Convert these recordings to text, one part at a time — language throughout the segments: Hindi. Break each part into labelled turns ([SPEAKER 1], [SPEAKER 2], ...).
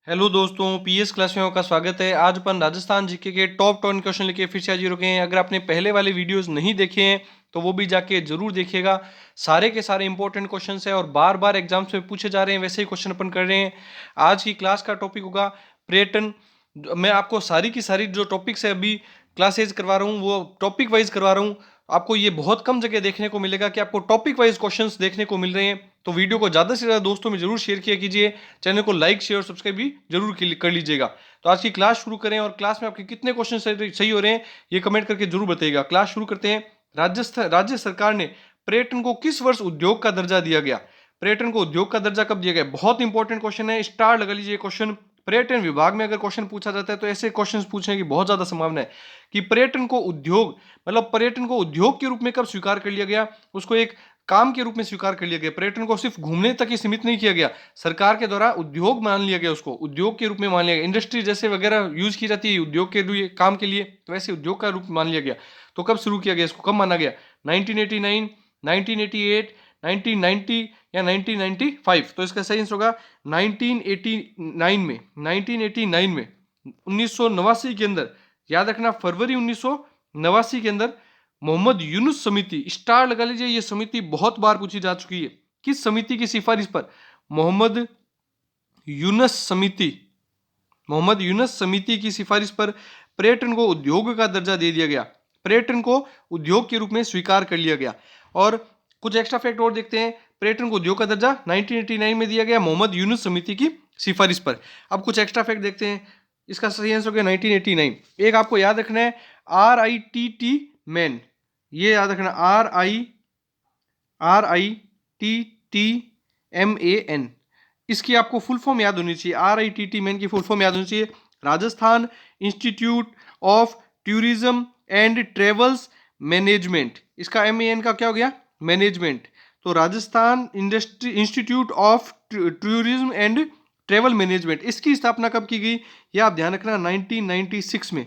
[SPEAKER 1] हेलो दोस्तों, पीएस क्लास में आपका स्वागत है। आज अपन राजस्थान जीके के टॉप 10 क्वेश्चन लेके फिर से हाजिर हो गए हैं। अगर आपने पहले वाले वीडियोस नहीं देखे हैं तो वो भी जाके जरूर देखिएगा। सारे के सारे इंपॉर्टेंट क्वेश्चंस हैं और बार बार एग्जाम्स में पूछे जा रहे हैं, वैसे ही क्वेश्चन अपन कर रहे हैं। आज की क्लास का टॉपिक होगा पर्यटन। मैं आपको सारी की सारी जो टॉपिक्स है अभी क्लासेज करवा रहा हूँ वो टॉपिक वाइज करवा रहा हूँ। आपको ये बहुत कम जगह देखने को मिलेगा कि आपको टॉपिक वाइज क्वेश्चंस देखने को मिल रहे हैं। तो वीडियो को ज़्यादा से ज़्यादा दोस्तों में जरूर शेयर किया कीजिए। चैनल को लाइक शेयर और सब्सक्राइब भी जरूर कर लीजिएगा। तो आज की क्लास शुरू करें और क्लास में आपके कितने क्वेश्चन सही हो रहे हैं ये कमेंट करके जरूर बताइएगा। क्लास शुरू करते हैं। राज्य सरकार ने पर्यटन को किस वर्ष उद्योग का दर्जा दिया गया? पर्यटन को उद्योग का दर्जा कब दिया गया? बहुत इंपॉर्टेंट क्वेश्चन है, स्टार लगा लीजिए क्वेश्चन। पर्यटन विभाग में अगर क्वेश्चन पूछा जाता है तो ऐसे क्वेश्चंस पूछने की बहुत ज्यादा संभावना है कि पर्यटन को उद्योग मतलब पर्यटन को उद्योग के रूप में कब स्वीकार कर लिया गया, उसको एक काम के रूप में स्वीकार कर लिया गया। पर्यटन को सिर्फ घूमने तक ही सीमित नहीं किया गया, सरकार के द्वारा उद्योग मान लिया गया, उसको उद्योग के रूप में मान लिया गया। इंडस्ट्री जैसे वगैरह यूज की जाती है उद्योग के लिए काम के लिए, तो वैसे उद्योग का रूप मान लिया गया। तो कब शुरू किया गया, इसको कब माना गया? 1989, 1988, 1990 या 1995? तो इसका सही आंसर होगा 1989 में। 1989 में 1989 के अंदर, याद रखना फरवरी 1989 के अंदर मोहम्मद यूनुस समिति, स्टार लगा लीजिए, ये समिति बहुत बार पूछी जा चुकी है। किस समिति की सिफारिश पर? मोहम्मद यूनुस समिति, मोहम्मद यूनुस समिति की सिफारिश पर पर्यटन को उद्योग का दर्जा दे दिया गया। पर्यटन को उद्योग के रूप में स्वीकार कर लिया गया। और कुछ एक्स्ट्रा फैक्ट और देखते हैं। पर्यटन को उद्योग का दर्जा 1989 में दिया गया मोहम्मद यूनुस समिति की सिफारिश पर। अब कुछ एक्स्ट्रा फैक्ट देखते हैं। इसका सही आंसर हो गया 1989। एक आपको याद रखना है, RITT मैन, ये याद रखना, RITT MAN। इसकी आपको फुल फॉर्म याद होनी चाहिए। RITT मैन की फुल फॉर्म याद होनी चाहिए, Rajasthan institute of tourism and travels management. इसका MAN का क्या हो गया? मैनेजमेंट। तो Rajasthan institute of tourism and travel management, इसकी स्थापना कब की गई? यह आप ध्यान रखना, 1996 में।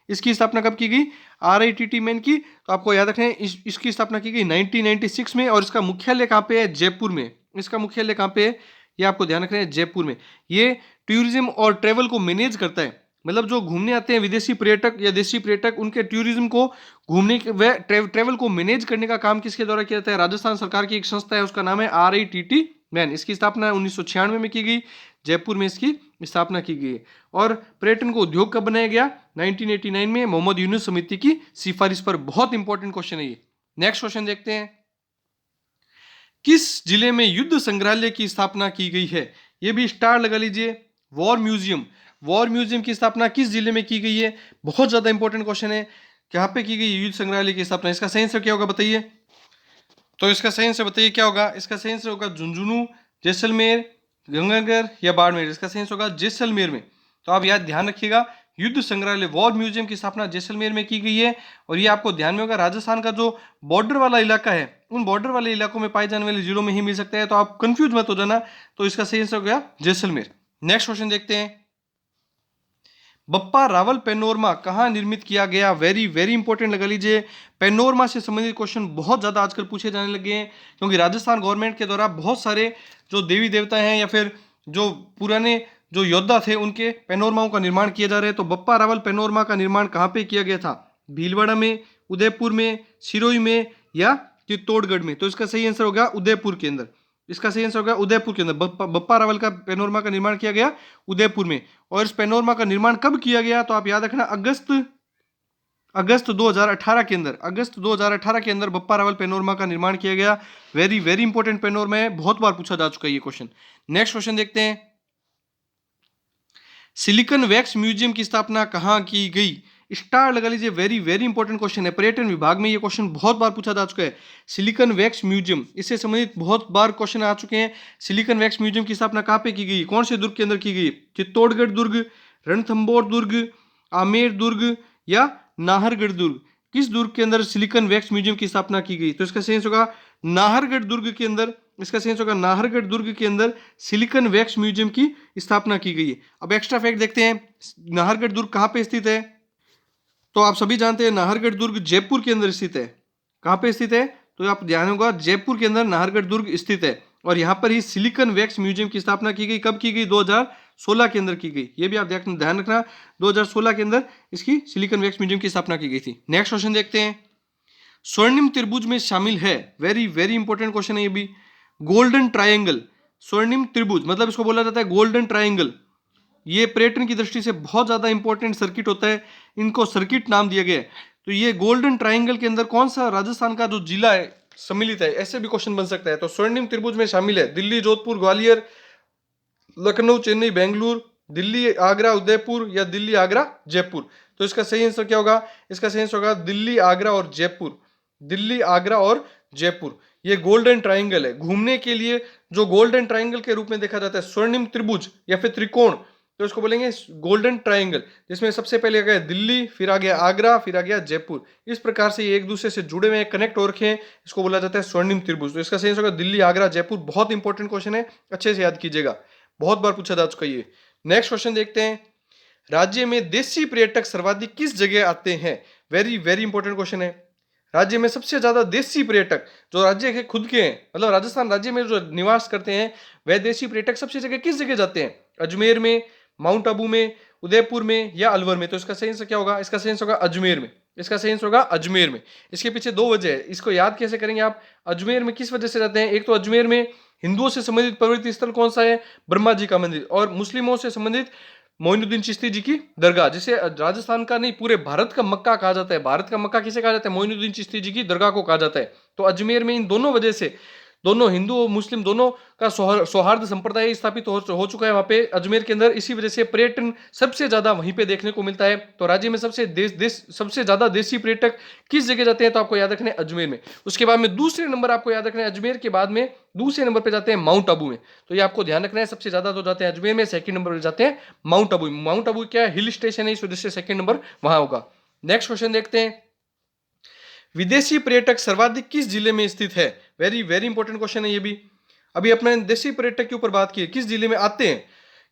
[SPEAKER 1] इसकी स्थापना कब की गई? RITT मैन की। तो आपको याद रखना है इसकी स्थापना की गई 1996 में। और इसका मुख्यालय कहाँ पे है? जयपुर में। इसका मुख्यालय कहाँ पे है ये आपको ध्यान रखना है, जयपुर में। ये टूरिज्म और ट्रेवल को मैनेज करता है, मतलब जो घूमने आते हैं विदेशी पर्यटक या देशी पर्यटक, उनके टूरिज्म को घूमने व ट्रेवल को मैनेज करने का काम किसके द्वारा किया जाता है? राजस्थान सरकार की एक संस्था है, उसका नाम है RITT मैन। इसकी स्थापना 1996 में की गई, जयपुर में इसकी स्थापना की गई। और पर्यटन को उद्योग कब बनाया गया? 1989 में मोहम्मद यूनुस समिति की सिफारिश पर। बहुत इंपॉर्टेंट क्वेश्चन है ये। नेक्स्ट क्वेश्चन देखते हैं। किस जिले में युद्ध संग्रहालय की स्थापना की गई है? ये भी स्टार लगा लीजिए। वॉर म्यूजियम, वॉर म्यूजियम की स्थापना किस जिले में की गई है? बहुत ज्यादा इंपॉर्टेंट क्वेश्चन है। कहां पे की गई युद्ध संग्रहालय की स्थापना? इसका सही आंसर क्या होगा बताइए? तो इसका सही आंसर बताइए क्या होगा? इसका सही आंसर होगा झुंझुनू, जैसलमेर, गंगानगर या बाड़मेर। इसका सही आंसर होगा जैसलमेर में। तो आप याद ध्यान रखिएगा, युद्ध संग्रहालय वॉर म्यूजियम की स्थापना जैसलमेर में की गई है। और ये आपको ध्यान में होगा, राजस्थान का जो बॉर्डर वाला इलाका है, उन बॉर्डर वाले इलाकों में पाए जाने वाले जिलों में ही मिल सकता है। तो आप कंफ्यूज मत हो जाना। तो इसका सही आंसर हो गया जैसलमेर। नेक्स्ट क्वेश्चन देखते हैं। बप्पा रावल पैनोरमा कहाँ निर्मित किया गया? वेरी वेरी इंपॉर्टेंट लगा लीजिए। पैनोरमा से संबंधित क्वेश्चन बहुत ज्यादा आजकल पूछे जाने लगे हैं, क्योंकि राजस्थान गवर्नमेंट के द्वारा बहुत सारे जो देवी देवता हैं या फिर जो पुराने जो योद्धा थे उनके पैनोरमाओं का निर्माण किया जा रहा है। तो बप्पा रावल पैनोरमा का निर्माण कहाँ पे किया गया था? भीलवाड़ा में, उदयपुर में, सिरोही में या चित्तौड़गढ़ में? तो इसका सही आंसर होगा उदयपुर के अंदर। इसका सही आंसर होगा उदयपुर के अंदर। बप्पा रावल का पैनोरमा का निर्माण किया गया उदयपुर में। और इस पैनोरमा का निर्माण कब किया गया? तो आप याद रखना, अगस्त 2018 के अंदर। अगस्त 2018 के अंदर बप्पा रावल पैनोरमा का निर्माण किया गया। वेरी वेरी इंपॉर्टेंट पैनोरमा है, बहुत बार पूछा जा चुका है ये क्वेश्चन। नेक्स्ट क्वेश्चन देखते हैं। सिलिकॉन वैक्स म्यूजियम की स्थापना कहाँ की गई? स्टार लगा लीजिए। वेरी वेरी इंपॉर्टेंट क्वेश्चन है, पर्यटन विभाग में ये क्वेश्चन बहुत बार पूछा जा चुका है। सिलिकॉन वैक्स म्यूजियम, इससे संबंधित बहुत बार क्वेश्चन आ चुके हैं। सिलिकॉन वैक्स म्यूजियम की स्थापना कहाँ पे की गई? कौन से दुर्ग के अंदर की गई? चित्तौड़गढ़ दुर्ग, रणथंभौर दुर्ग, आमेर दुर्ग या नाहरगढ़ दुर्ग? किस दुर्ग के अंदर सिलिकॉन वैक्स म्यूजियम की स्थापना की गई? तो इसका सही होगा नाहरगढ़ दुर्ग के अंदर। इसका सही होगा नाहरगढ़ दुर्ग के अंदर सिलिकॉन वैक्स म्यूजियम की स्थापना की गई है। अब एक्स्ट्रा फैक्ट देखते हैं, नाहरगढ़ दुर्ग कहाँ पे स्थित है? तो आप सभी जानते हैं नाहरगढ़ दुर्ग जयपुर के अंदर स्थित है। कहाँ पे स्थित है? तो आप ध्यान होगा, जयपुर के अंदर नाहरगढ़ दुर्ग स्थित है। और यहाँ पर ही सिलिकॉन वैक्स म्यूजियम की स्थापना की गई। कब की गई? 2016 के अंदर की गई, ये भी आप ध्यान रखना, 2016 के अंदर इसकी सिलिकॉन वैक्स म्यूजियम की स्थापना की गई थी। नेक्स्ट क्वेश्चन देखते हैं, स्वर्णिम त्रिभुज में शामिल है, वेरी वेरी इंपॉर्टेंट क्वेश्चन है ये भी, गोल्डन ट्रायंगल। स्वर्णिम त्रिभुज मतलब इसको बोला जाता है गोल्डन ट्रायंगल। ये पर्यटन की दृष्टि से बहुत ज्यादा इंपॉर्टेंट सर्किट होता है, इनको सर्किट नाम दिया गया है। तो ये गोल्डन ट्रायंगल के अंदर कौन सा राजस्थान का जो जिला है सम्मिलित है, ऐसे भी क्वेश्चन बन सकता है। तो स्वर्णिम त्रिभुज में शामिल है दिल्ली, जोधपुर, ग्वालियर, लखनऊ, चेन्नई, बेंगलुरु, दिल्ली, आगरा, उदयपुर या दिल्ली, आगरा, जयपुर। तो इसका सही आंसर क्या होगा? इसका सही आंसर होगा दिल्ली, आगरा और जयपुर। दिल्ली, आगरा और जयपुर, ये गोल्डन ट्रायंगल है। घूमने के लिए जो गोल्डन ट्रायंगल के रूप में देखा जाता है, स्वर्णिम त्रिभुज या फिर त्रिकोण, तो इसको बोलेंगे गोल्डन ट्रायंगल, जिसमें सबसे पहले आ गया दिल्ली, फिर आ गया आगरा, फिर आ गया जयपुर। इस प्रकार से ये एक दूसरे से जुड़े हुए कनेक्ट हो रखे हैं, इसको बोला जाता है स्वर्णिम त्रिभुज। तो इसका सही आंसर होगा दिल्ली, आगरा, जयपुर। बहुत इंपॉर्टेंट क्वेश्चन है, अच्छे से याद कीजिएगा, बहुत बार पूछा जा चुका है। नेक्स्ट क्वेश्चन देखते हैं, राज्य में देशी पर्यटक सर्वाधिक किस जगह आते हैं? वेरी वेरी इंपॉर्टेंट क्वेश्चन है। राज्य में सबसे ज्यादा देशी पर्यटक जो राज्य के खुद के हैं, मतलब राजस्थान राज्य में जो निवास करते हैं, वह देशी पर्यटक सबसे जगह किस जगह जाते हैं? अजमेर में, माउंट आबू में, उदयपुर में या अलवर में? तो इसका सही आंसर क्या होगा? इसका सही आंसर होगा अजमेर में। इसका सही आंसर होगा अजमेर में। इसके पीछे दो वजह है, इसको याद कैसे करेंगे आप? अजमेर में किस वजह से जाते हैं? एक तो अजमेर में हिंदुओं से संबंधित पवित्र स्थल कौन सा है? ब्रह्मा जी का मंदिर। और मुस्लिमों से संबंधित मोइनुद्दीन चिश्ती जी की दरगाह, जिसे राजस्थान का नहीं पूरे भारत का मक्का कहा जाता है। भारत का मक्का किसे कहा जाता है? मोइनुद्दीन चिश्ती जी की दरगाह को कहा जाता है। तो अजमेर में इन दोनों वजह से, दोनों हिंदू और मुस्लिम दोनों का सौहार्द संप्रदाय स्थापित हो चुका है वहां पे अजमेर के अंदर। इसी वजह से पर्यटन सबसे ज्यादा वहीं पे देखने को मिलता है। तो राज्य में सबसे ज्यादा देशी पर्यटक किस जगह जाते हैं? तो आपको याद रखना है अजमेर में। उसके बाद में दूसरे नंबर आपको याद रखना है अजमेर के बाद में दूसरे नंबर पे जाते हैं माउंट आबू में। तो ये आपको ध्यान रखना है, सबसे ज्यादा तो जाते हैं अजमेर में, सेकंड नंबर पे जाते हैं माउंट आबू। माउंट आबू क्या है? हिल स्टेशन है, इस वजह से सेकंड नंबर वहां होगा। नेक्स्ट क्वेश्चन देखते हैं, विदेशी पर्यटक सर्वाधिक किस जिले में स्थित है? वेरी वेरी इंपॉर्टेंट क्वेश्चन है ये भी। अभी अपने देशी पर्यटक के ऊपर बात की, किस जिले में आते हैं?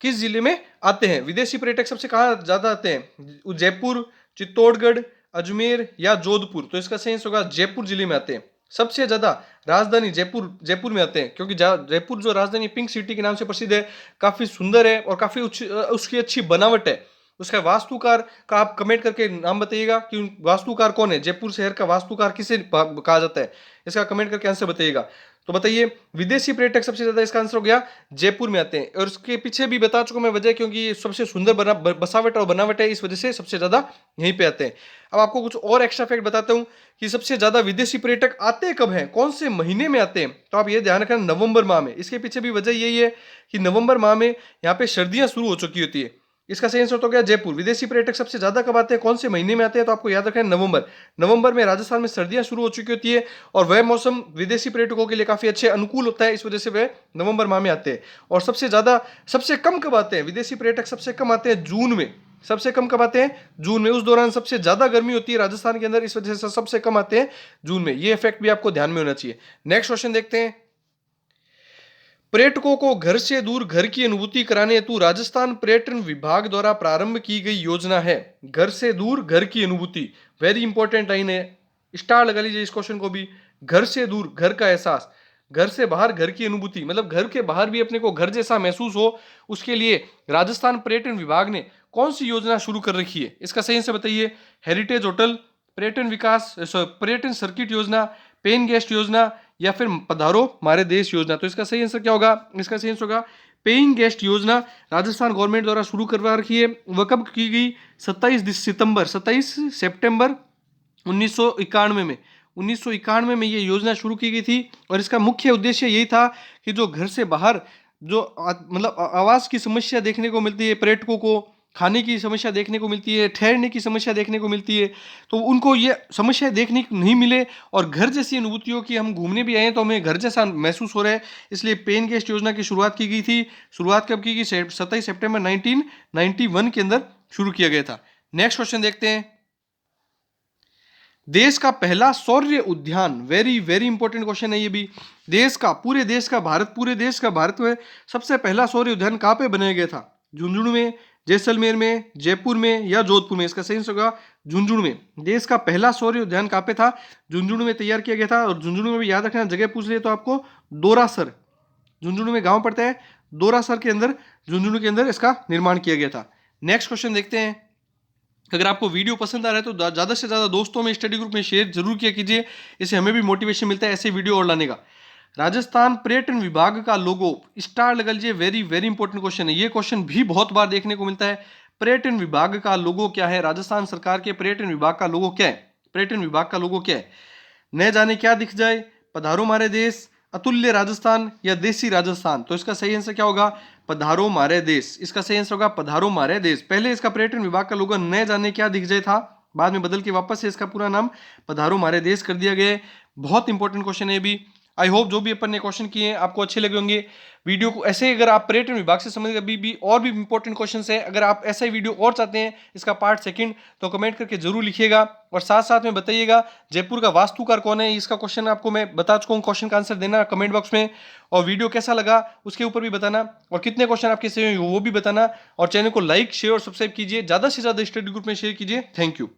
[SPEAKER 1] किस जिले में आते हैं विदेशी पर्यटक? सबसे कहाँ ज्यादा आते हैं? जयपुर, चित्तौड़गढ़, अजमेर या जोधपुर? तो इसका सही आंसर होगा जयपुर जिले में आते हैं सबसे ज्यादा। राजधानी जयपुर में आते हैं, क्योंकि जयपुर जो राजधानी पिंक सिटी के नाम से प्रसिद्ध है, काफी सुंदर है और काफी उसकी अच्छी बनावट है। उसका वास्तुकार का आप कमेंट करके नाम बताइएगा कि वास्तुकार कौन है, जयपुर शहर का वास्तुकार किसे कहा जाता है, इसका कमेंट करके आंसर बताइएगा। तो बताइए, विदेशी पर्यटक सबसे ज्यादा, इसका आंसर हो गया जयपुर में आते हैं। और उसके पीछे भी बता चुका मैं वजह, क्योंकि सबसे सुंदर बसावट और बनावट है, इस वजह से सबसे ज्यादा यहीं पे आते हैं। अब आपको कुछ और एक्स्ट्रा फैक्ट बताता हूं कि सबसे ज्यादा विदेशी पर्यटक आते कब हैं, कौन से महीने में आते हैं। तो आप ये ध्यान रखना, नवंबर माह में। इसके पीछे भी वजह यही है कि नवंबर माह में यहाँ पे सर्दियां शुरू हो चुकी होती है। इसका सही आंसर तो क्या? जयपुर। विदेशी पर्यटक सबसे ज्यादा कब आते हैं, कौन से महीने में आते हैं? तो आपको याद रखना है नवंबर। नवंबर में राजस्थान में सर्दियां शुरू हो चुकी होती है और वह मौसम विदेशी पर्यटकों के लिए काफी अच्छे अनुकूल होता है, इस वजह से वह नवंबर माह में आते हैं। और सबसे कम कब आते हैं विदेशी पर्यटक? सबसे कम आते हैं जून में। सबसे कम कब आते हैं? जून में। उस दौरान सबसे ज्यादा गर्मी होती है राजस्थान के अंदर, इस वजह से सबसे कम आते हैं जून में। ये इफेक्ट भी आपको ध्यान में होना चाहिए। नेक्स्ट क्वेश्चन देखते हैं, पर्यटकों को घर से दूर घर की अनुभूति कराने हेतु राजस्थान पर्यटन विभाग द्वारा प्रारंभ की गई योजना है। घर से दूर घर की अनुभूति, वेरी इंपॉर्टेंट लाइन है, स्टार लगा लीजिए इस क्वेश्चन को भी। घर से दूर घर का एहसास, घर से बाहर घर की अनुभूति, मतलब घर के बाहर भी अपने को घर जैसा महसूस हो, उसके लिए राजस्थान पर्यटन विभाग ने कौन सी योजना शुरू कर रखी है? इसका सही से बताइए। हेरिटेज होटल, पर्यटन सर्किट योजना, पेन गेस्ट योजना या फिर पधारो हमारे देश योजना? तो इसका सही आंसर क्या होगा? इसका सही आंसर होगा पेइंग गेस्ट योजना। राजस्थान गवर्नमेंट द्वारा शुरू करवा रखी है। वह कब की गई? 27 सितंबर 1991 में। 1991 में ये योजना शुरू की गई थी और इसका मुख्य उद्देश्य यही था कि जो घर से बाहर जो मतलब आवास की समस्या देखने को मिलती है पर्यटकों को, खाने की समस्या देखने को मिलती है, ठहरने की समस्या देखने को मिलती है, तो उनको ये समस्या देखने को नहीं मिले और घर जैसी अनुभूति हो कि हम घूमने भी आए तो हमें घर जैसा महसूस हो रहा है, इसलिए पेन गेस्ट योजना की शुरुआत की गई थी। शुरुआत कब की गई? 27 सितंबर 1991 के अंदर शुरू किया गया था। नेक्स्ट क्वेश्चन देखते हैं, देश का पहला सौर्य उद्यान, वेरी वेरी इंपॉर्टेंट क्वेश्चन है ये भी। पूरे देश का भारत में सबसे पहला सौर्य उद्यान कहाँ पे बनाया गया था? झुंझुनू में, जैसलमेर में, जयपुर में या जोधपुर में? इसका सही आंसर होगा झुंझुनू में। देश का पहला सौर्य उद्यान कहाँ पे था? झुंझुनू में तैयार किया गया था। और झुंझुनू में भी याद रखना, जगह पूछ लिए तो आपको दोरासर, झुंझुनू में गांव पड़ता है दोरासर के अंदर, झुंझुनू के अंदर इसका निर्माण किया गया था। नेक्स्ट क्वेश्चन देखते हैं। अगर आपको वीडियो पसंद आ रहा है तो ज़्यादा से ज़्यादा दोस्तों में, स्टडी ग्रुप में शेयर जरूर किया कीजिए, इससे हमें भी मोटिवेशन मिलता है ऐसे वीडियो और लाने का। राजस्थान पर्यटन विभाग का लोगो, स्टार लगा लीजिए, वेरी वेरी इंपॉर्टेंट क्वेश्चन है, ये क्वेश्चन भी बहुत बार देखने को मिलता है। पर्यटन विभाग का लोगो क्या है? राजस्थान सरकार के पर्यटन विभाग का लोगो क्या है? पर्यटन विभाग का लोगो क्या है? न जाने क्या दिख जाए, पधारो मारे देश, अतुल्य राजस्थान या देसी राजस्थान। तो इसका सही आंसर क्या होगा? पधारो मारे देश। इसका सही आंसर होगा पधारो मारे देश। पहले इसका पर्यटन विभाग का लोगो न जाने क्या दिख जाए था, बाद में बदल के वापस से इसका पूरा नाम पधारो मारे देश कर दिया गया है। बहुत इंपॉर्टेंट क्वेश्चन है भी। आई होप जो भी अपन ने क्वेश्चन किए हैं आपको अच्छे लगे होंगे। वीडियो को ऐसे, अगर आप पर्यटन विभाग से संबंधित अभी भी और भी इंपॉर्टेंट क्वेश्चन है, अगर आप ऐसा ही वीडियो और चाहते हैं इसका पार्ट सेकंड, तो कमेंट करके जरूर लिखिएगा। और साथ साथ में बताइएगा जयपुर का वास्तुकार कौन है, इसका क्वेश्चन आपको मैं बता चुका हूँ, क्वेश्चन का आंसर देना कमेंट बॉक्स में। और वीडियो कैसा लगा उसके ऊपर भी बताना, और कितने क्वेश्चन आपके सही हुए वो भी बताना। और चैनल को लाइक, शेयर और सब्सक्राइब कीजिए, ज्यादा से ज्यादा स्टडी ग्रुप में शेयर कीजिए। Thank you.